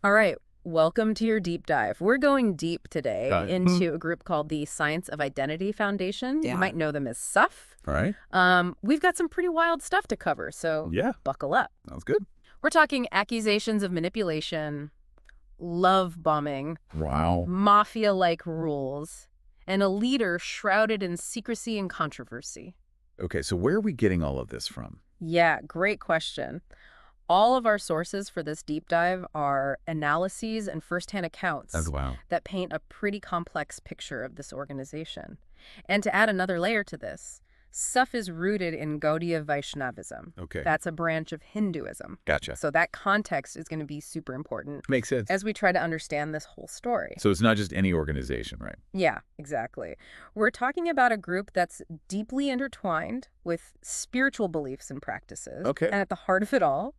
All right, welcome to your deep dive. We're going deep today Got it. into a group called the Science of Identity Foundation. You Yeah. might know them as SUF. All right. We've got some pretty wild stuff to cover, so Yeah. buckle up. Sounds good. We're talking accusations of manipulation, love bombing, Wow. mafia-like rules, and a leader shrouded in secrecy and controversy. Okay, so where are we getting all of this from? Yeah, great question. All of our sources for this deep dive are analyses and firsthand accounts Wow. that paint a pretty complex picture of this organization. And to add another layer to this, SUF is rooted in Gaudiya Vaishnavism. Okay. That's a branch of Hinduism. Gotcha. So that context is going to be super important Makes sense. as we try to understand this whole story. So it's not just any organization, right? Yeah, exactly. We're talking about a group that's deeply intertwined with spiritual beliefs and practices. Okay. And at the heart of it all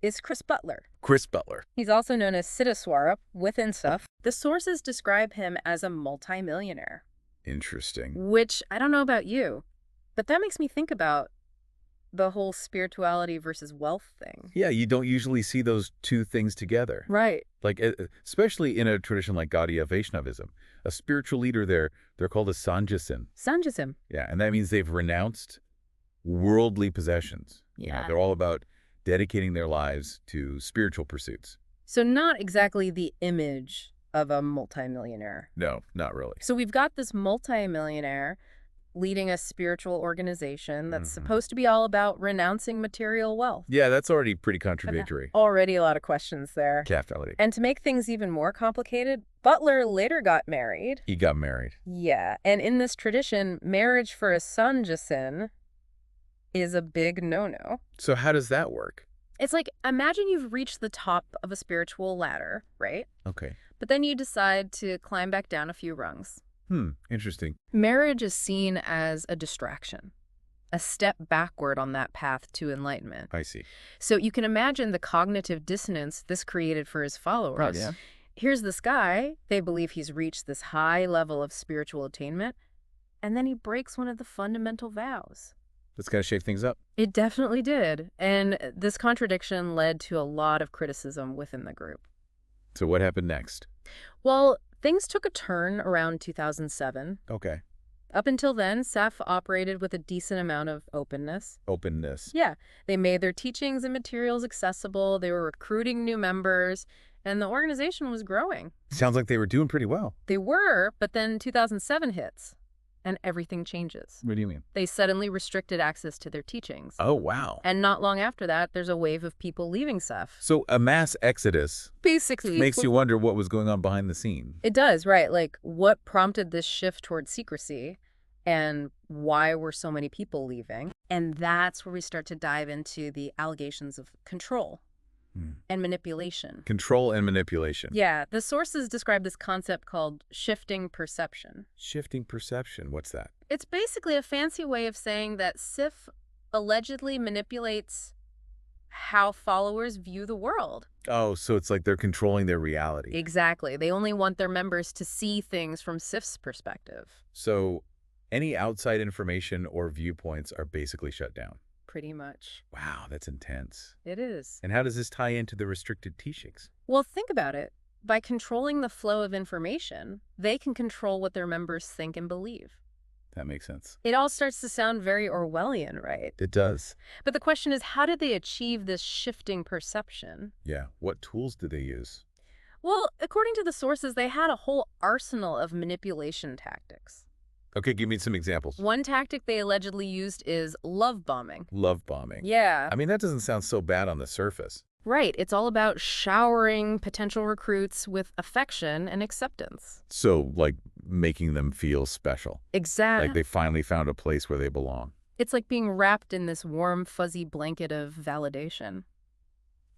is Chris Butler. Chris Butler. He's also known as Siddheswara within SUF. The sources describe him as a multimillionaire, Interesting. which I don't know about you, but that makes me think about the whole spirituality versus wealth thing. Yeah, you don't usually see those two things together. Right. Like, especially in a tradition like Gaudiya Vaishnavism. A spiritual leader there, they're called a Sanjasin. Sanjasim. Yeah, and that means they've renounced worldly possessions. You know, Yeah. they're all about dedicating their lives to spiritual pursuits. So not exactly the image of a multimillionaire. No, not really. So we've got this multimillionaire leading a spiritual organization that's supposed to be all about renouncing material wealth. Yeah, that's already pretty contradictory. Already a lot of questions there. Catholic. And to make things even more complicated, Butler later got married. He got married. Yeah, and in this tradition, marriage for a Sanjasin is a big no-no. So how does that work? It's like, imagine you've reached the top of a spiritual ladder, right? Okay. But then you decide to climb back down a few rungs. Interesting. Marriage is seen as a distraction, a step backward on that path to enlightenment. I see. So you can imagine the cognitive dissonance this created for his followers. Yeah. Here's this guy, they believe he's reached this high level of spiritual attainment, and then he breaks one of the fundamental vows. That's got to shake things up. It definitely did, and this contradiction led to a lot of criticism within the group. So what happened next? Well, things took a turn around 2007. Okay. Up until then, SAF operated with a decent amount of openness. Openness. Yeah, they made their teachings and materials accessible, they were recruiting new members, and the organization was growing. Sounds like they were doing pretty well. They were, but then 2007 hits, and everything changes. What do you mean? They suddenly restricted access to their teachings. Oh, wow. And not long after that, there's a wave of people leaving SAF. So a mass exodus Basically, makes you wonder what was going on behind the scene. It does, right? Like, what prompted this shift towards secrecy and why were so many people leaving? And that's where we start to dive into the allegations of control and manipulation. Control and manipulation. Yeah, the sources describe this concept called shifting perception. Shifting perception. What's that? It's basically a fancy way of saying that SIF allegedly manipulates how followers view the world. Oh, so it's like they're controlling their reality. Exactly. They only want their members to see things from SIF's perspective. So any outside information or viewpoints are basically shut down. Pretty much. Wow, that's intense. It is. And how does this tie into the restricted teachings? Well, think about it. By controlling the flow of information, they can control what their members think and believe. That makes sense. It all starts to sound very Orwellian, right? It does. But the question is, how did they achieve this shifting perception? Yeah. What tools do they use? Well, according to the sources, they had a whole arsenal of manipulation tactics. Okay, give me some examples. One tactic they allegedly used is love bombing. Love bombing. Yeah. I mean, that doesn't sound so bad on the surface. Right. It's all about showering potential recruits with affection and acceptance. So, like, making them feel special. Exactly. Like they finally found a place where they belong. It's like being wrapped in this warm, fuzzy blanket of validation.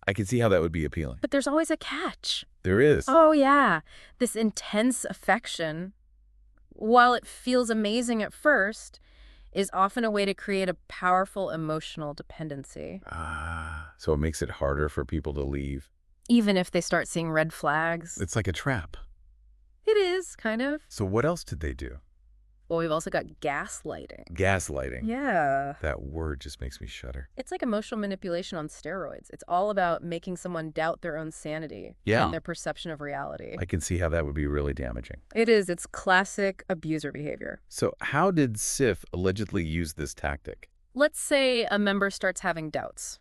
I can see how that would be appealing. But there's always a catch. There is. Oh, yeah. This intense affection, while it feels amazing at first, is often a way to create a powerful emotional dependency. So it makes it harder for people to leave. Even if they start seeing red flags. It's like a trap. It is, kind of. So what else did they do? Well, we've also got gaslighting. Gaslighting. Yeah. That word just makes me shudder. It's like emotional manipulation on steroids. It's all about making someone doubt their own sanity and their perception of reality. I can see how that would be really damaging. It is. It's classic abuser behavior. So how did SIF allegedly use this tactic? Let's say a member starts having doubts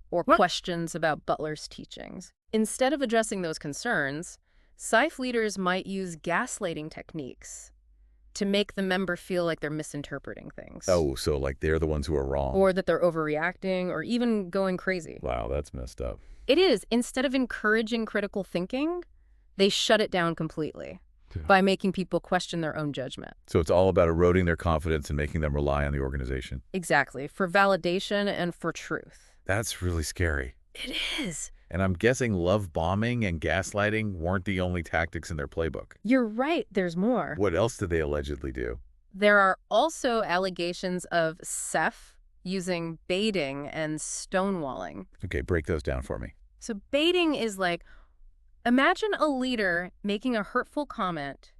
or questions about Butler's teachings. Instead of addressing those concerns, SIF leaders might use gaslighting techniques to make the member feel like they're misinterpreting things. Oh, so like they're the ones who are wrong. Or that they're overreacting or even going crazy. Wow, that's messed up. It is. Instead of encouraging critical thinking, they shut it down completely by making people question their own judgment. So it's all about eroding their confidence and making them rely on the organization. Exactly. For validation and for truth. That's really scary. It is. And I'm guessing love bombing and gaslighting weren't the only tactics in their playbook. You're right. There's more. What else did they allegedly do? There are also allegations of SEF using baiting and stonewalling. Okay, break those down for me. So baiting is like, imagine a leader making a hurtful comment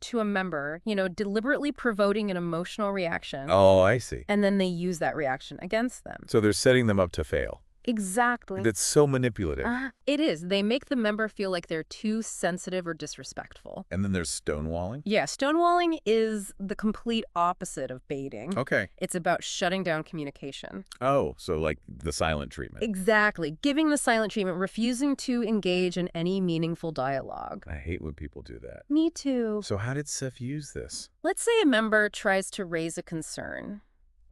to a member, deliberately provoking an emotional reaction. Oh, I see. And then they use that reaction against them. So they're setting them up to fail. Exactly. That's so manipulative. It is. They make the member feel like they're too sensitive or disrespectful. And then there's stonewalling? Yeah, stonewalling is the complete opposite of baiting. Okay. It's about shutting down communication. Oh, so like the silent treatment. Exactly. Giving the silent treatment, refusing to engage in any meaningful dialogue. I hate when people do that. Me too. So how did SIF use this? Let's say a member tries to raise a concern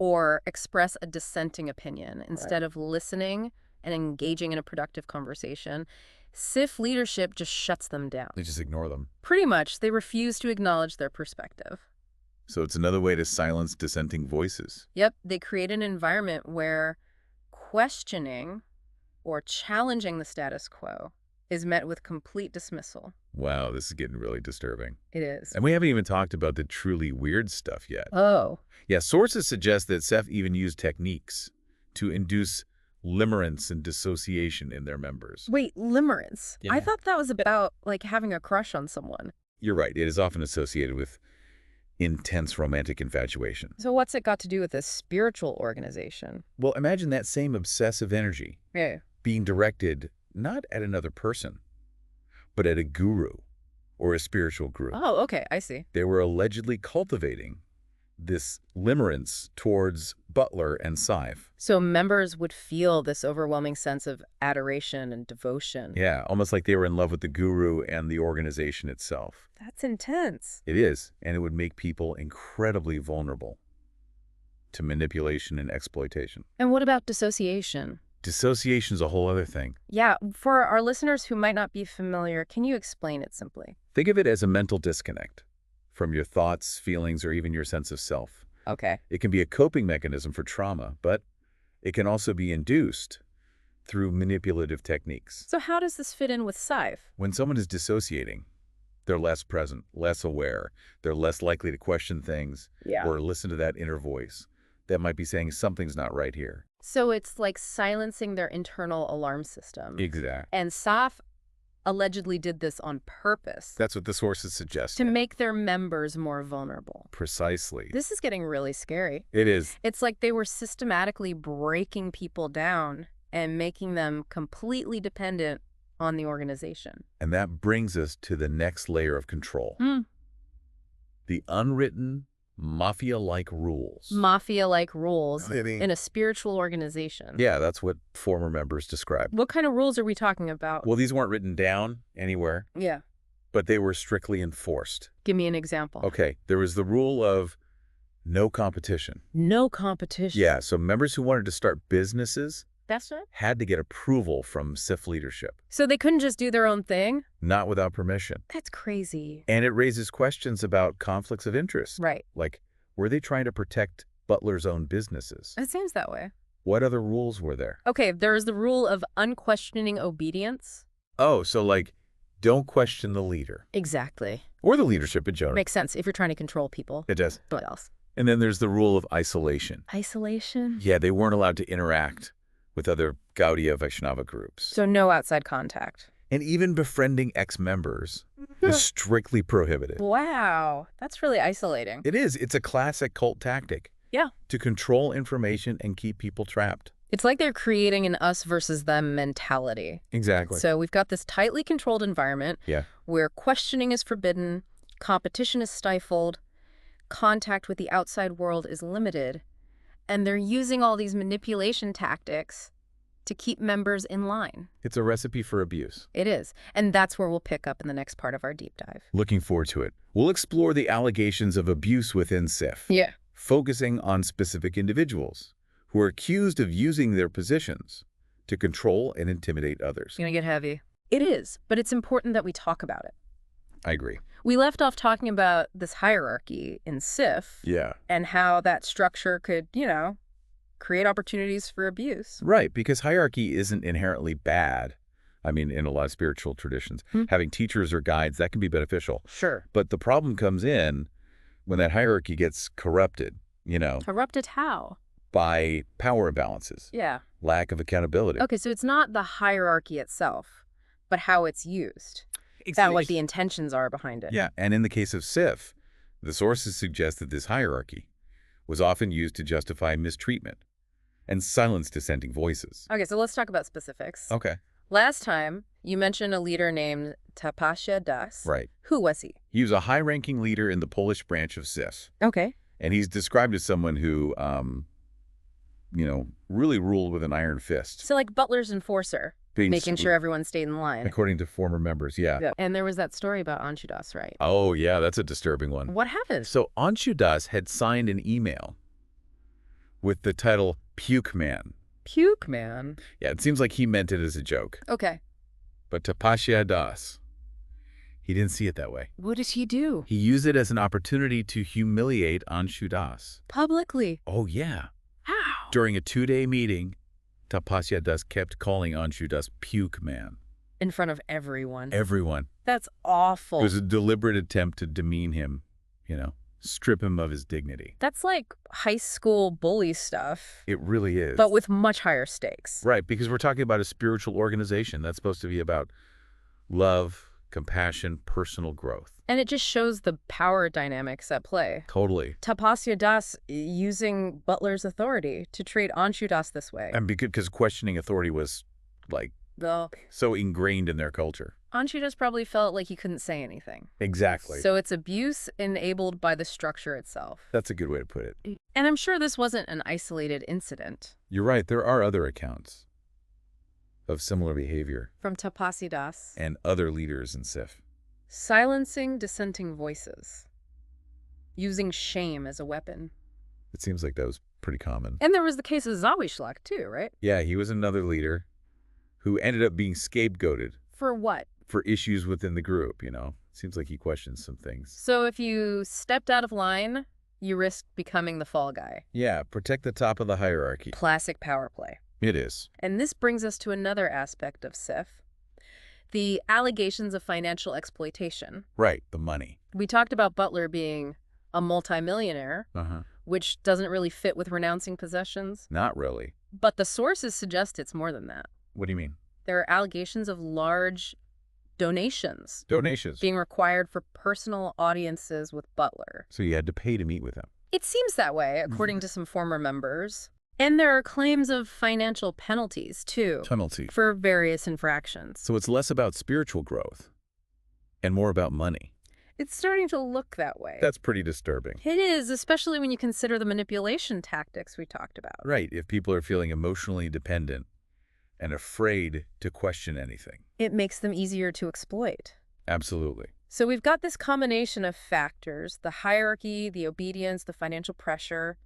or express a dissenting opinion instead of listening and engaging in a productive conversation. SIF leadership just shuts them down. They just ignore them. Pretty much. They refuse to acknowledge their perspective. So it's another way to silence dissenting voices. Yep. They create an environment where questioning or challenging the status quo is met with complete dismissal. Wow, this is getting really disturbing. It is. And we haven't even talked about the truly weird stuff yet. Oh. Yeah, sources suggest that SEF even used techniques to induce limerence and dissociation in their members. Wait, limerence? Yeah. I thought that was about, like, having a crush on someone. You're right. It is often associated with intense romantic infatuation. So what's it got to do with a spiritual organization? Well, imagine that same obsessive energy being directed not at another person, but at a guru or a spiritual group. Oh, okay. I see. They were allegedly cultivating this limerence towards Butler and SIF. So members would feel this overwhelming sense of adoration and devotion. Yeah, almost like they were in love with the guru and the organization itself. That's intense. It is, and it would make people incredibly vulnerable to manipulation and exploitation. And what about dissociation? Dissociation is a whole other thing. Yeah, for our listeners who might not be familiar, can you explain it simply? Think of it as a mental disconnect from your thoughts, feelings, or even your sense of self. Okay. It can be a coping mechanism for trauma, but it can also be induced through manipulative techniques. So how does this fit in with SIF? When someone is dissociating, they're less present, less aware. They're less likely to question things or listen to that inner voice that might be saying something's not right here. So it's like silencing their internal alarm system. Exactly. And SIF allegedly did this on purpose. That's what the sources suggest. To make their members more vulnerable. Precisely. This is getting really scary. It is. It's like they were systematically breaking people down and making them completely dependent on the organization. And that brings us to the next layer of control. The unwritten mafia-like rules. Mafia-like rules in a spiritual organization. Yeah, that's what former members describe. What kind of rules are we talking about? Well, these weren't written down anywhere. Yeah. But they were strictly enforced. Give me an example. Okay, there was the rule of no competition. No competition? Yeah, so members who wanted to start businesses That's right. had to get approval from SIF leadership. So they couldn't just do their own thing? Not without permission. That's crazy. And it raises questions about conflicts of interest. Right. Like, were they trying to protect Butler's own businesses? It seems that way. What other rules were there? Okay, there's the rule of unquestioning obedience. Oh, so like, don't question the leader. Exactly. Or the leadership in general. Makes sense if you're trying to control people. It does. What else? And then there's the rule of isolation. Isolation? Yeah, they weren't allowed to interact with other Gaudiya Vaishnava groups. So no outside contact. And even befriending ex-members is strictly prohibited. Wow. That's really isolating. It is. It's a classic cult tactic. Yeah. To control information and keep people trapped. It's like they're creating an us versus them mentality. Exactly. So we've got this tightly controlled environment where questioning is forbidden, competition is stifled, contact with the outside world is limited, and they're using all these manipulation tactics to keep members in line. It's a recipe for abuse. It is. And that's where we'll pick up in the next part of our deep dive. Looking forward to it. We'll explore the allegations of abuse within SIF. Yeah. Focusing on specific individuals who are accused of using their positions to control and intimidate others. It's going to get heavy. It is, but it's important that we talk about it. I agree. We left off talking about this hierarchy in SIF. Yeah. And how that structure could, create opportunities for abuse. Right, because hierarchy isn't inherently bad. I mean, in a lot of spiritual traditions, having teachers or guides, that can be beneficial. Sure. But the problem comes in when that hierarchy gets corrupted, Corrupted how? By power imbalances. Yeah. Lack of accountability. Okay, so it's not the hierarchy itself, but how it's used. Exactly. Like the intentions are behind it. Yeah, and in the case of SIF, the sources suggest that this hierarchy was often used to justify mistreatment and silence dissenting voices. Okay, so let's talk about specifics. Okay. Last time, you mentioned a leader named Tapasya Das. Right. Who was he? He was a high-ranking leader in the Polish branch of SIF. Okay. And he's described as someone who, really ruled with an iron fist. So like Butler's enforcer, making sure everyone stayed in line. According to former members, yeah. And there was that story about Anshu Das, right? Oh, yeah, that's a disturbing one. What happened? So Anshu Das had signed an email with the title Puke Man. Puke Man? Yeah, it seems like he meant it as a joke. Okay. But Tapasya Das, he didn't see it that way. What did he do? He used it as an opportunity to humiliate Anshu Das. Publicly? Oh, yeah. How? During a 2-day meeting, Tapasya Das kept calling Anshu Das Puke Man. In front of everyone? Everyone. That's awful. It was a deliberate attempt to demean him, strip him of his dignity. That's like high school bully stuff. It really is. But with much higher stakes. Right, because we're talking about a spiritual organization that's supposed to be about love, compassion, personal growth. And it just shows the power dynamics at play. Totally. Tapasya Das using Butler's authority to treat Anshu Das this way. And because questioning authority was, so ingrained in their culture. Anshu Das probably felt like he couldn't say anything. Exactly. So it's abuse enabled by the structure itself. That's a good way to put it. And I'm sure this wasn't an isolated incident. You're right. There are other accounts of similar behavior. From Tapasya Das. And other leaders in SIF. Silencing dissenting voices. Using shame as a weapon. It seems like that was pretty common. And there was the case of Zawishlak too, right? Yeah, he was another leader who ended up being scapegoated. For what? For issues within the group, Seems like he questions some things. So if you stepped out of line, you risked becoming the fall guy. Yeah, protect the top of the hierarchy. Classic power play. It is. And this brings us to another aspect of SIF. The allegations of financial exploitation. Right, the money. We talked about Butler being a multimillionaire, which doesn't really fit with renouncing possessions. Not really. But the sources suggest it's more than that. What do you mean? There are allegations of large donations. Donations. Being required for personal audiences with Butler. So you had to pay to meet with him. It seems that way, according to some former members. And there are claims of financial penalties, too. Penalty. For various infractions. So it's less about spiritual growth and more about money. It's starting to look that way. That's pretty disturbing. It is, especially when you consider the manipulation tactics we talked about. Right, if people are feeling emotionally dependent and afraid to question anything. It makes them easier to exploit. Absolutely. So we've got this combination of factors, the hierarchy, the obedience, the financial pressure,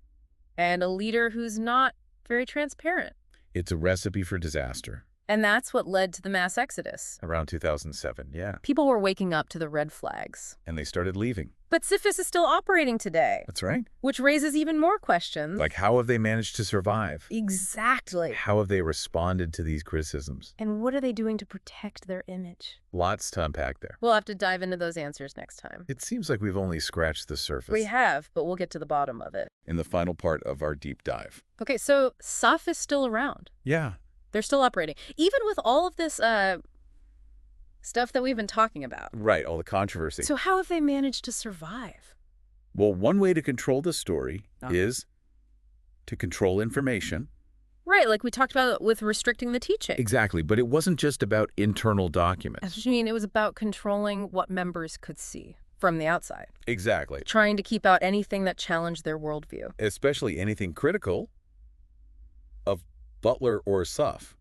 and a leader who's not very transparent. It's a recipe for disaster. And that's what led to the mass exodus. Around 2007, yeah. People were waking up to the red flags. And they started leaving. But SIF is still operating today. That's right. Which raises even more questions. Like, how have they managed to survive? Exactly. How have they responded to these criticisms? And what are they doing to protect their image? Lots to unpack there. We'll have to dive into those answers next time. It seems like we've only scratched the surface. We have, but we'll get to the bottom of it. In the final part of our deep dive. Okay, so SAF is still around. Yeah. They're still operating. Even with all of this Stuff that we've been talking about. Right, all the controversy. So how have they managed to survive? Well, one way to control the story is to control information. Right, like we talked about with restricting the teaching. Exactly, but it wasn't just about internal documents. That's what you mean. It was about controlling what members could see from the outside. Exactly. Trying to keep out anything that challenged their worldview. Especially anything critical of Butler or Suff.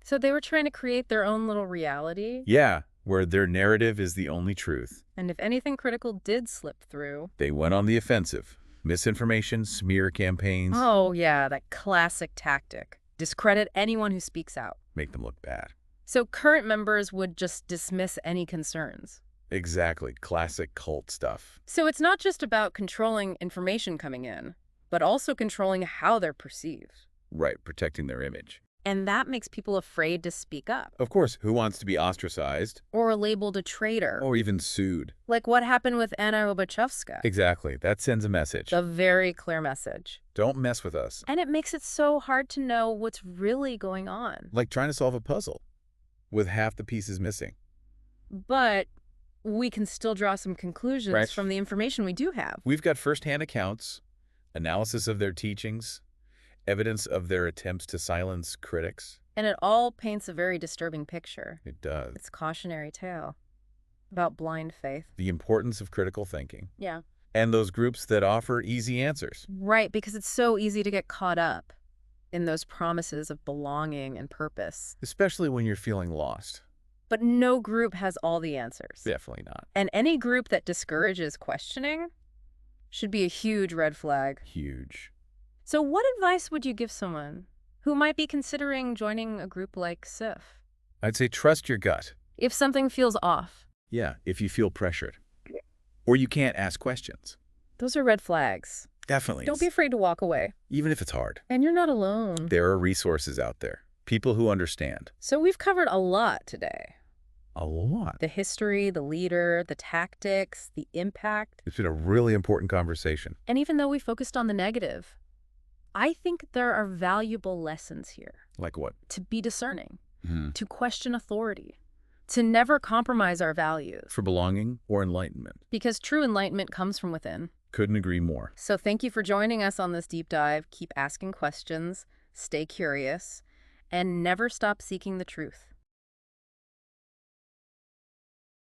So they were trying to create their own little reality? Yeah, where their narrative is the only truth. And if anything critical did slip through... They went on the offensive. Misinformation, smear campaigns. Oh, yeah, that classic tactic. Discredit anyone who speaks out. Make them look bad. So current members would just dismiss any concerns. Exactly. Classic cult stuff. So it's not just about controlling information coming in, but also controlling how they're perceived. Right, protecting their image. And that makes people afraid to speak up. Of course, who wants to be ostracized? Or labeled a traitor. Or even sued. Like what happened with Anna Obachevska. Exactly. That sends a message. A very clear message. Don't mess with us. And it makes it so hard to know what's really going on. Like trying to solve a puzzle with half the pieces missing. But we can still draw some conclusions from the information we do have. We've got firsthand accounts, analysis of their teachings, evidence of their attempts to silence critics. And it all paints a very disturbing picture. It does. It's a cautionary tale about blind faith. The importance of critical thinking. Yeah. And those groups that offer easy answers. Right, because it's so easy to get caught up in those promises of belonging and purpose. Especially when you're feeling lost. But no group has all the answers. Definitely not. And any group that discourages questioning should be a huge red flag. Huge. So what advice would you give someone who might be considering joining a group like SIF? I'd say trust your gut. If something feels off. Yeah, if you feel pressured. Or you can't ask questions. Those are red flags. Definitely. Don't be afraid to walk away. Even if it's hard. And you're not alone. There are resources out there. People who understand. So we've covered a lot today. A lot. The history, the leader, the tactics, the impact. It's been a really important conversation. And even though we focused on the negative, I think there are valuable lessons here. Like what? To be discerning, to question authority, to never compromise our values. For belonging or enlightenment. Because true enlightenment comes from within. Couldn't agree more. So thank you for joining us on this deep dive. Keep asking questions, stay curious, and never stop seeking the truth.